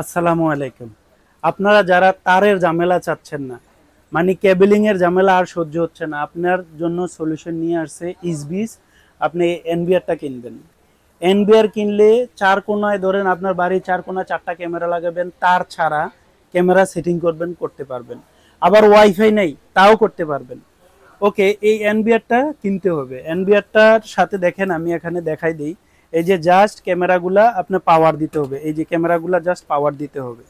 আসসালামু আলাইকুম। আপনারা যারা তারের ঝামেলা চাচ্ছেন না, মানে কেবলিং এর ঝামেলা আর সহ্য হচ্ছে না, আপনার জন্য সলিউশন নিয়ে আসছে ইসবিস। আপনি এনবিআরটা কিনবেন। এনবিআর কিনলে চার কোনায় ধরেন আপনার বাড়ির চার কোনায় চারটা ক্যামেরা লাগাবেন, তার ছাড়া ক্যামেরা সেটিং করবেন, করতে পারবেন। আবার ওয়াইফাই নেই, তাও করতে পারবেন। ওকে, এই এনবিআরটা কিনতে হবে। এনবিআরটার সাথে দেখেন আমি এখানে দেখাই দিই। এই যে জাস্ট ক্যামেরাগুলা আপনার পাওয়ার দিতে হবে, এই যে ক্যামেরাগুলা জাস্ট পাওয়ার দিতে হবে।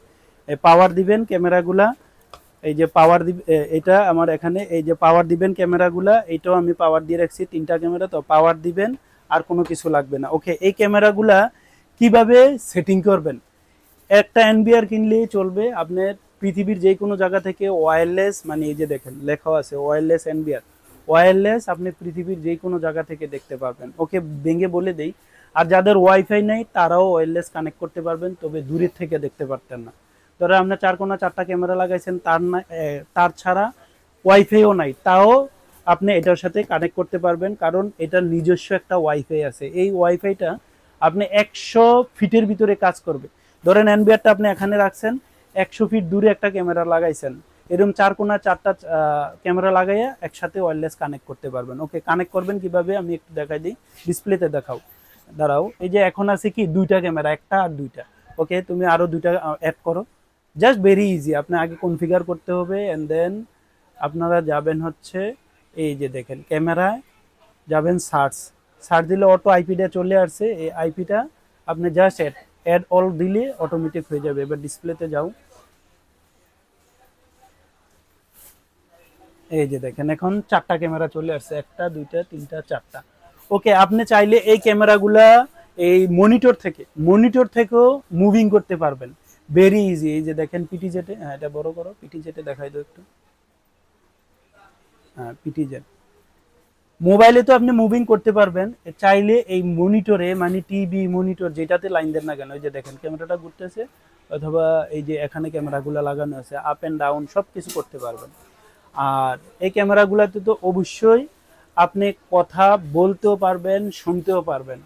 এই পাওয়ার দিবেন ক্যামেরাগুলা, এই যে পাওয়ার এটা আমার এখানে এই যে পাওয়ার দিবেন ক্যামেরাগুলা, এইটাও আমি পাওয়ার দিয়ে রাখছি, তিনটা ক্যামেরা তো পাওয়ার দিবেন। আর কোনো কিছু লাগবে না। ওকে, এই ক্যামেরাগুলা কিভাবে সেটিং করবেন? একটা এনবিআর কিনলেই চলবে। আপনার পৃথিবীর যে কোনো জায়গা থেকে ওয়্যারলেস, মানে এই যে দেখেন লেখা আছে ওয়্যারলেস এনবিআর, ওয়্যারলেস আপনি পৃথিবীর যে কোনো জায়গা থেকে দেখতে পারবেন। ওকে, ভেঙে বলে দেই, আর যাদের ওয়াইফাই নেই তারাও ওয়্যারলেস কানেক্ট করতে পারবেন, তবে দূরের থেকে দেখতে পারতেন না। ধরো আপনার চার কোনা চারটা ক্যামেরা লাগাইছেন, তার না তার ছাড়া ওয়াইফাইও নাই, তাও আপনি এটার সাথে কানেক্ট করতে পারবেন, কারণ এটার নিজস্ব একটা ওয়াইফাই আছে। এই ওয়াইফাইটা আপনি 100 ফিটের ভিতরে কাজ করবে। ধরেন এনবিআরটা আপনি এখানে রাখছেন, 100 ফিট দূরে একটা ক্যামেরা লাগাইছেন, এরকম চার কোনা চারটা ক্যামেরা লাগাইয়া একসাথে ওয়্যারলেস কানেক্ট করতে পারবেন। ওকে, কানেক্ট করবেন কিভাবে আমি একটু দেখাই দিই, ডিসপ্লেতে দেখাও, দাঁড়াও। এই যে এখন আছে কি দুইটা ক্যামেরা, একটা আর দুইটা। ওকে, তুমি আরো দুইটা অ্যাড করো। জাস্ট ভেরি ইজি, আপনি আগে কনফিগার করতে হবে, এন্ড দেন আপনারা যাবেন হচ্ছে এই যে দেখেন ক্যামেরায় যাবেন, সার্চ, সার্চ দিলে অটো আইপিটা চলে আসছে। এই আইপিটা আপনি জাস্ট অ্যাড অল দিলে অটোমেটিক হয়ে যাবে। এবার ডিসপ্লেতে যাও, এই যে দেখেন এখন চারটা ক্যামেরা চলে আসছে, একটা দুইটা তিনটা চারটা। ওকে, আপনি চাইলে এই ক্যামেরাগুলা এই মনিটর থেকেও মুভিং করতে পারবেন, ভেরি ইজি। এই যে দেখেন পিটিজেটে, হ্যাঁ এটা বড় করো, পিটিজেটে দেখাই দাও একটু। হ্যাঁ, পিটিজেট মোবাইলে তো আপনি মুভিং করতে পারবেন, চাইলে এই মনিটরে, মানে টিভি মনিটর যেটাতে লাইন দেন না কেন, ওই যে দেখেন ক্যামেরাটা ঘুরতেছে, অথবা এই যে এখানে ক্যামেরাগুলো লাগানো আছে, আপ অ্যান্ড ডাউন সব কিছু করতে পারবেন। আর এই ক্যামেরাগুলোতে তো অবশ্যই আপনি কথা বলতেও পারবেন, শুনতেও পারবেন।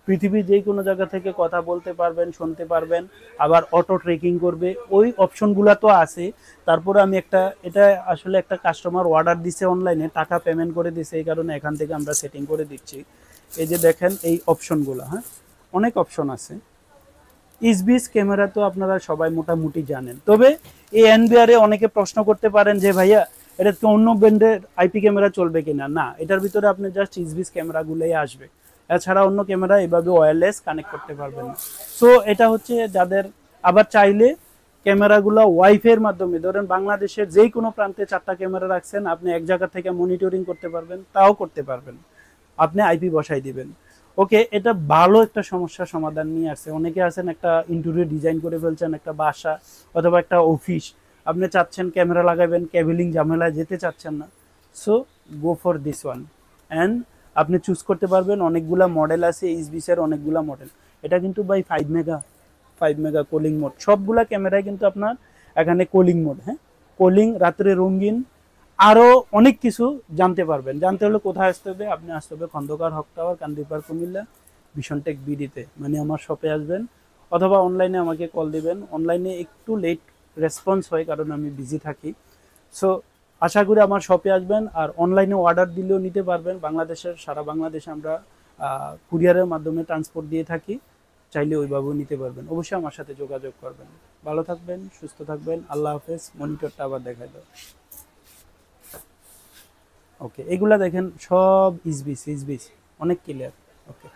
পৃথিবীর যে কোনো জায়গা থেকে কথা বলতে পারবেন, শুনতে পারবেন, আবার অটো ট্রেকিং করবে, ওই অপশনগুলো তো আছে। তারপরে আমি একটা, এটা আসলে একটা কাস্টমার অর্ডার দিছে অনলাইনে, টাকা পেমেন্ট করে দিছে, এই কারণে এখান থেকে আমরা সেটিং করে দিচ্ছি। এই যে দেখেন এই অপশনগুলো, হ্যাঁ অনেক অপশন আছে। ইসবিস ক্যামেরা তো আপনারা সবাই মোটামুটি জানেন, তবে এই এনবিআর এ অনেকে প্রশ্ন করতে পারেন যে ভাইয়া এটা তো অন্য ব্র্যান্ডের আইপি ক্যামেরা চলবে কিনা। না, এটার ভিতরে আপনি জাস্ট ইসবিস ক্যামেরাগুলোই আসবে, এছাড়া অন্য ক্যামেরা এভাবে ওয়্যারলেস কানেক্ট করতে পারবেন না। সো এটা হচ্ছে যাদের, আবার চাইলে ক্যামেরাগুলো ওয়াইফাই এর মাধ্যমে, ধরেন বাংলাদেশের যেই কোনো প্রান্তে চারটা ক্যামেরা রাখছেন, আপনি এক জায়গা থেকে মনিটরিং করতে পারবেন, তাও করতে পারবেন, আপনি আইপি বসাই দিবেন। ওকে, এটা ভালো একটা সমস্যার সমাধান নিয়ে আসছে। অনেকে আছেন একটা ইন্টেরিয়র ডিজাইন করে ফেলছেন, একটা বাসা অথবা একটা অফিস, আপনি চাচ্ছেন ক্যামেরা লাগাবেন, কেবলিং ঝামেলায় যেতে চাচ্ছেন না। So go for this one, and আপনি চুজ করতে পারবেন। অনেকগুলা মডেল আছে ইসবিসের, অনেকগুলা মডেল। এটা কিন্তু বাই 5 মেগা, 5 মেগা কোলিং মোড, সবগুলা ক্যামেরায় কিন্তু আপনার এখানে কোলিং মোড, হ্যাঁ কোলিং, রাত্রে রঙিন, আরো অনেক কিছু জানতে পারবেন। জানতে হলে কোথায় আসতে হবে? আপনি আসতে হবে খন্দকার হক টাওয়ার, কান্দিপার, কুমিল্লা, ভিশনটেক বিডিতে, মানে আমার শপে আসবেন, অথবা অনলাইনে আমাকে কল দিবেন। অনলাইনে একটু লেট রেসপন্স হয়, কারণ আমি বিজি থাকি। সো আশা করি আমার শপে আসবেন, আর অনলাইনে অর্ডার দিলেও নিতে পারবেন। বাংলাদেশের, সারা বাংলাদেশে আমরা কুরিয়ারের মাধ্যমে ট্রান্সপোর্ট দিয়ে থাকি, চাইলে ওইভাবেও নিতে পারবেন। অবশ্যই আমার সাথে যোগাযোগ করবেন। ভালো থাকবেন, সুস্থ থাকবেন, আল্লাহ হাফেজ। মনিটরটা আবার দেখাই দাও। ওকে, এগুলা দেখেন সব ইসবিস, ইসবিস অনেক ক্লিয়ার। ওকে।